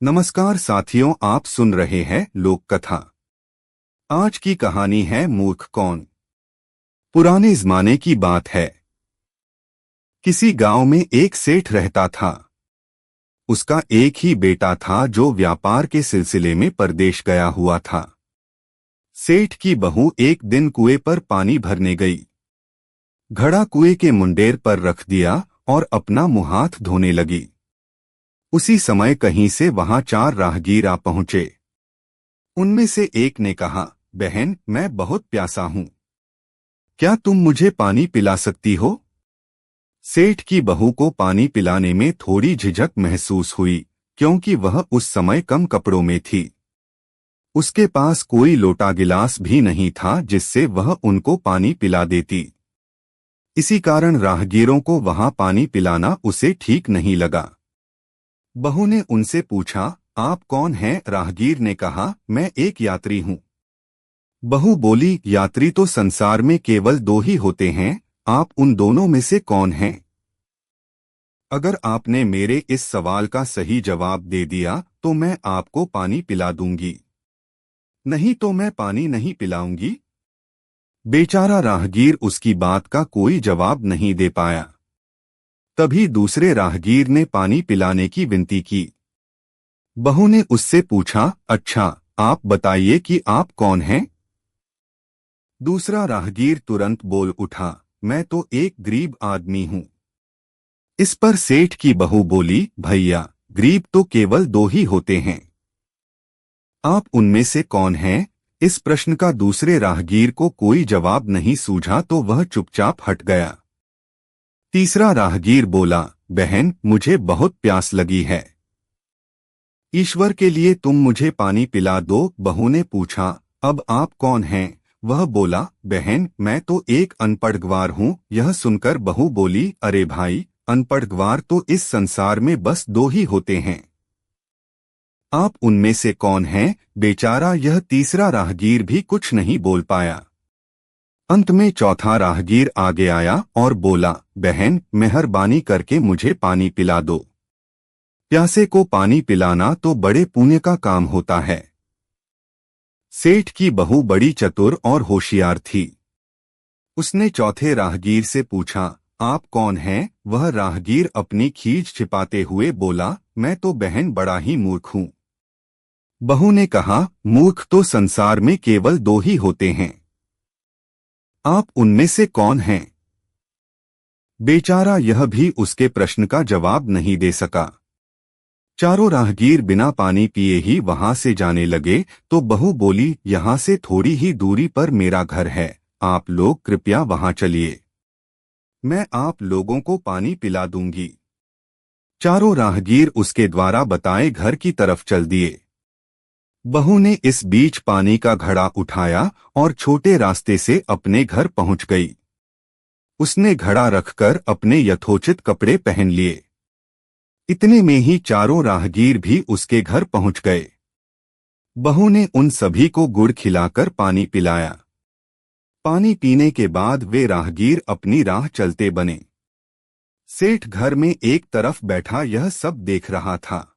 नमस्कार साथियों, आप सुन रहे हैं लोक कथा। आज की कहानी है मूर्ख कौन। पुराने जमाने की बात है। किसी गांव में एक सेठ रहता था। उसका एक ही बेटा था जो व्यापार के सिलसिले में परदेश गया हुआ था। सेठ की बहू एक दिन कुएं पर पानी भरने गई। घड़ा कुएं के मुंडेर पर रख दिया और अपना मुंह हाथ धोने लगी। उसी समय कहीं से वहां 4 राहगीर आ पहुंचे। उनमें से एक ने कहा, बहन, मैं बहुत प्यासा हूं, क्या तुम मुझे पानी पिला सकती हो? सेठ की बहू को पानी पिलाने में थोड़ी झिझक महसूस हुई, क्योंकि वह उस समय कम कपड़ों में थी। उसके पास कोई लोटा गिलास भी नहीं था जिससे वह उनको पानी पिला देती। इसी कारण राहगीरों को वहां पानी पिलाना उसे ठीक नहीं लगा। बहू ने उनसे पूछा, आप कौन हैं? राहगीर ने कहा, मैं एक यात्री हूं। बहू बोली, यात्री तो संसार में केवल 2 ही होते हैं, आप उन दोनों में से कौन हैं? अगर आपने मेरे इस सवाल का सही जवाब दे दिया तो मैं आपको पानी पिला दूंगी, नहीं तो मैं पानी नहीं पिलाऊंगी। बेचारा राहगीर उसकी बात का कोई जवाब नहीं दे पाया। तभी दूसरे राहगीर ने पानी पिलाने की विनती की। बहू ने उससे पूछा, अच्छा, आप बताइए कि आप कौन हैं? दूसरा राहगीर तुरंत बोल उठा, मैं तो एक गरीब आदमी हूं। इस पर सेठ की बहू बोली, भैया, गरीब तो केवल 2 ही होते हैं, आप उनमें से कौन हैं? इस प्रश्न का दूसरे राहगीर को कोई जवाब नहीं सूझा तो वह चुपचाप हट गया। तीसरा राहगीर बोला, बहन, मुझे बहुत प्यास लगी है, ईश्वर के लिए तुम मुझे पानी पिला दो। बहू ने पूछा, अब आप कौन हैं? वह बोला, बहन, मैं तो एक अनपढ़ गंवार हूँ। यह सुनकर बहू बोली, अरे भाई, अनपढ़ गंवार तो इस संसार में बस 2 ही होते हैं, आप उनमें से कौन हैं? बेचारा यह तीसरा राहगीर भी कुछ नहीं बोल पाया। अंत में चौथा राहगीर आगे आया और बोला, बहन, मेहरबानी करके मुझे पानी पिला दो। प्यासे को पानी पिलाना तो बड़े पुण्य का काम होता है। सेठ की बहू बड़ी चतुर और होशियार थी। उसने चौथे राहगीर से पूछा, आप कौन हैं? वह राहगीर अपनी खींच छिपाते हुए बोला, मैं तो बहन बड़ा ही मूर्ख हूं। बहू ने कहा, मूर्ख तो संसार में केवल 2 ही होते हैं, आप उनमें से कौन हैं? बेचारा यह भी उसके प्रश्न का जवाब नहीं दे सका। चारों राहगीर बिना पानी पिए ही वहां से जाने लगे तो बहू बोली, यहां से थोड़ी ही दूरी पर मेरा घर है, आप लोग कृपया वहां चलिए, मैं आप लोगों को पानी पिला दूंगी। चारों राहगीर उसके द्वारा बताए घर की तरफ चल दिए। बहू ने इस बीच पानी का घड़ा उठाया और छोटे रास्ते से अपने घर पहुंच गई। उसने घड़ा रखकर अपने यथोचित कपड़े पहन लिए। इतने में ही चारों राहगीर भी उसके घर पहुंच गए। बहू ने उन सभी को गुड़ खिलाकर पानी पिलाया। पानी पीने के बाद वे राहगीर अपनी राह चलते बने। सेठ घर में एक तरफ बैठा यह सब देख रहा था।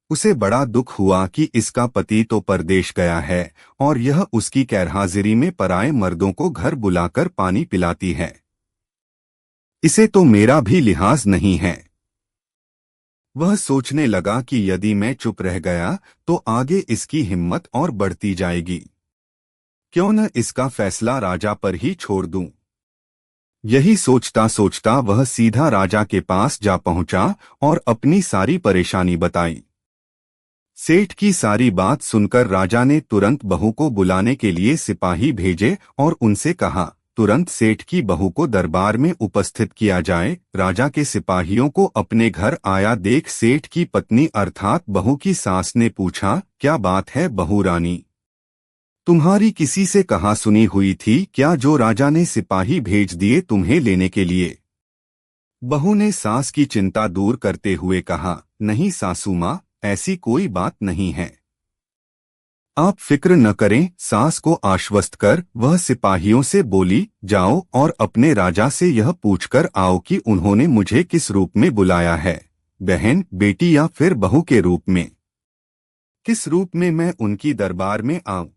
उसे बड़ा दुख हुआ कि इसका पति तो परदेश गया है और यह उसकी गैरहाजिरी में पराए मर्दों को घर बुलाकर पानी पिलाती है। इसे तो मेरा भी लिहाज नहीं है। वह सोचने लगा कि यदि मैं चुप रह गया तो आगे इसकी हिम्मत और बढ़ती जाएगी, क्यों न इसका फैसला राजा पर ही छोड़ दूं। यही सोचता सोचता वह सीधा राजा के पास जा पहुंचा और अपनी सारी परेशानी बताई। सेठ की सारी बात सुनकर राजा ने तुरंत बहू को बुलाने के लिए सिपाही भेजे और उनसे कहा, तुरंत सेठ की बहू को दरबार में उपस्थित किया जाए। राजा के सिपाहियों को अपने घर आया देख सेठ की पत्नी अर्थात बहू की सास ने पूछा, क्या बात है बहू रानी, तुम्हारी किसी से कहा सुनी हुई थी क्या जो राजा ने सिपाही भेज दिए तुम्हें लेने के लिए? बहू ने सास की चिंता दूर करते हुए कहा, नहीं सासू माँ, ऐसी कोई बात नहीं है, आप फिक्र न करें। सास को आश्वस्त कर वह सिपाहियों से बोली, जाओ और अपने राजा से यह पूछकर आओ कि उन्होंने मुझे किस रूप में बुलाया है, बहन, बेटी या फिर बहू के रूप में। किस रूप में मैं उनकी दरबार में आऊं?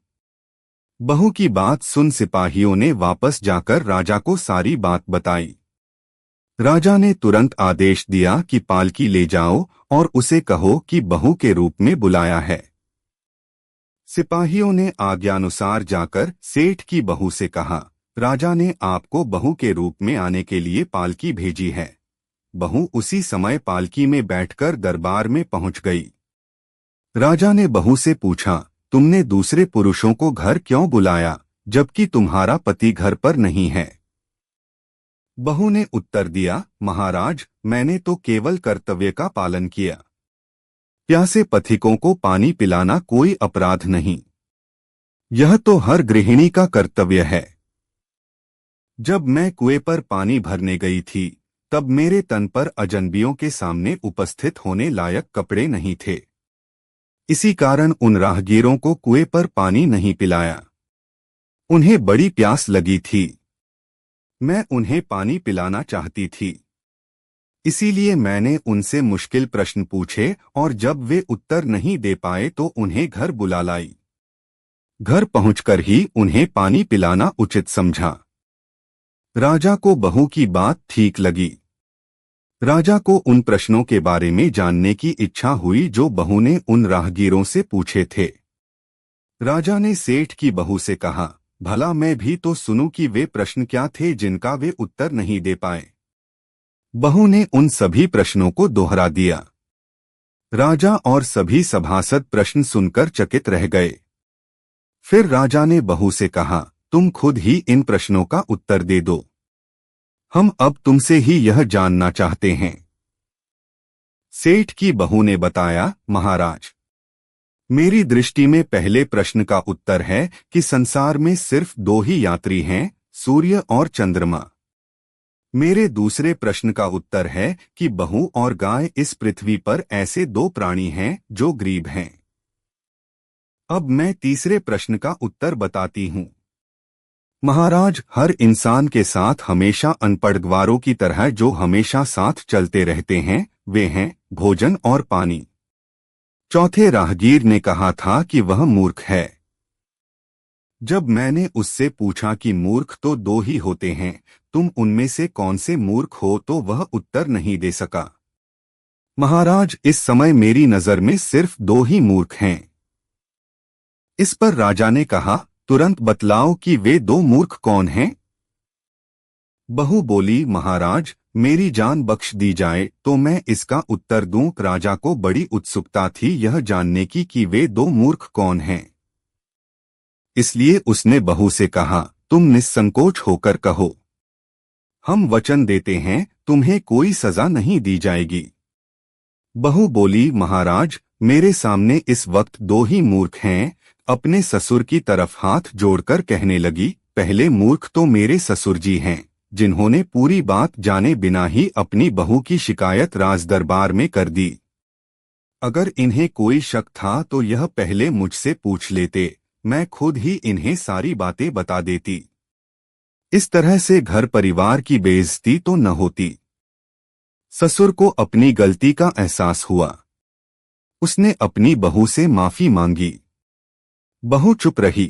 बहू की बात सुन सिपाहियों ने वापस जाकर राजा को सारी बात बताई। राजा ने तुरंत आदेश दिया कि पालकी ले जाओ और उसे कहो कि बहू के रूप में बुलाया है। सिपाहियों ने आज्ञानुसार जाकर सेठ की बहू से कहा, राजा ने आपको बहू के रूप में आने के लिए पालकी भेजी है। बहू उसी समय पालकी में बैठकर दरबार में पहुंच गई। राजा ने बहू से पूछा, तुमने दूसरे पुरुषों को घर क्यों बुलाया, जबकि तुम्हारा पति घर पर नहीं है? बहू ने उत्तर दिया, महाराज, मैंने तो केवल कर्तव्य का पालन किया। प्यासे पथिकों को पानी पिलाना कोई अपराध नहीं। यह तो हर गृहिणी का कर्तव्य है। जब मैं कुएं पर पानी भरने गई थी, तब मेरे तन पर अजनबियों के सामने उपस्थित होने लायक कपड़े नहीं थे। इसी कारण उन राहगीरों को कुएं पर पानी नहीं पिलाया। उन्हें बड़ी प्यास लगी थी। मैं उन्हें पानी पिलाना चाहती थी। इसीलिए मैंने उनसे मुश्किल प्रश्न पूछे और जब वे उत्तर नहीं दे पाए तो उन्हें घर बुला लाई। घर पहुंचकर ही उन्हें पानी पिलाना उचित समझा। राजा को बहू की बात ठीक लगी। राजा को उन प्रश्नों के बारे में जानने की इच्छा हुई जो बहू ने उन राहगीरों से पूछे थे। राजा ने सेठ की बहू से कहा, भला मैं भी तो सुनूं कि वे प्रश्न क्या थे जिनका वे उत्तर नहीं दे पाए। बहू ने उन सभी प्रश्नों को दोहरा दिया। राजा और सभी सभासद प्रश्न सुनकर चकित रह गए। फिर राजा ने बहू से कहा, तुम खुद ही इन प्रश्नों का उत्तर दे दो। हम अब तुमसे ही यह जानना चाहते हैं। सेठ की बहू ने बताया, महाराज, मेरी दृष्टि में पहले प्रश्न का उत्तर है कि संसार में सिर्फ दो ही यात्री हैं, सूर्य और चंद्रमा। मेरे दूसरे प्रश्न का उत्तर है कि बहू और गाय इस पृथ्वी पर ऐसे दो प्राणी हैं जो गरीब हैं। अब मैं तीसरे प्रश्न का उत्तर बताती हूँ। महाराज, हर इंसान के साथ हमेशा अनपढ़ की तरह जो हमेशा साथ चलते रहते हैं, वे हैं भोजन और पानी। चौथे राहगीर ने कहा था कि वह मूर्ख है। जब मैंने उससे पूछा कि मूर्ख तो दो ही होते हैं, तुम उनमें से कौन से मूर्ख हो, तो वह उत्तर नहीं दे सका। महाराज, इस समय मेरी नजर में सिर्फ दो ही मूर्ख हैं। इस पर राजा ने कहा, तुरंत बतलाओ कि वे दो मूर्ख कौन हैं? बहू बोली, महाराज, मेरी जान बख्श दी जाए तो मैं इसका उत्तर दूं। राजा को बड़ी उत्सुकता थी यह जानने की कि वे दो मूर्ख कौन हैं। इसलिए उसने बहू से कहा, तुम निस्संकोच होकर कहो। हम वचन देते हैं तुम्हें कोई सजा नहीं दी जाएगी। बहू बोली, महाराज, मेरे सामने इस वक्त दो ही मूर्ख हैं। अपने ससुर की तरफ हाथ जोड़कर कहने लगी, पहले मूर्ख तो मेरे ससुर जी हैं, जिन्होंने पूरी बात जाने बिना ही अपनी बहू की शिकायत राज दरबार में कर दी। अगर इन्हें कोई शक था तो यह पहले मुझसे पूछ लेते, मैं खुद ही इन्हें सारी बातें बता देती। इस तरह से घर परिवार की बेइज्जती तो न होती। ससुर को अपनी गलती का एहसास हुआ। उसने अपनी बहू से माफी मांगी। बहू चुप रही।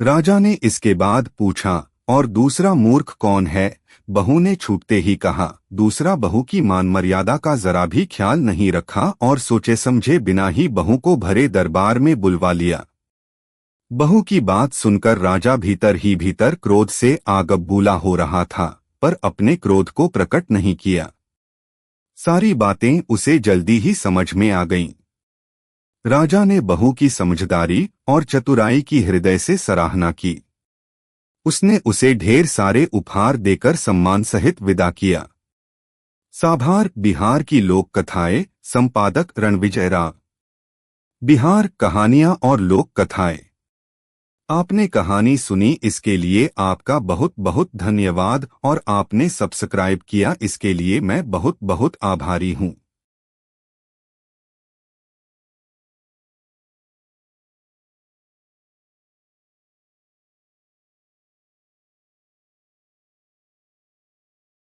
राजा ने इसके बाद पूछा, और दूसरा मूर्ख कौन है? बहू ने छूटते ही कहा, दूसरा बहू की मान मर्यादा का जरा भी ख्याल नहीं रखा और सोचे समझे बिना ही बहू को भरे दरबार में बुलवा लिया। बहू की बात सुनकर राजा भीतर ही भीतर क्रोध से आग बबूला हो रहा था, पर अपने क्रोध को प्रकट नहीं किया। सारी बातें उसे जल्दी ही समझ में आ गईं। राजा ने बहू की समझदारी और चतुराई की हृदय से सराहना की। उसने उसे ढेर सारे उपहार देकर सम्मान सहित विदा किया। साभार बिहार की लोक कथाएं, संपादक रणविजय राव। बिहार कहानियां और लोक कथाएं। आपने कहानी सुनी, इसके लिए आपका बहुत बहुत धन्यवाद और आपने सब्सक्राइब किया, इसके लिए मैं बहुत बहुत आभारी हूँ।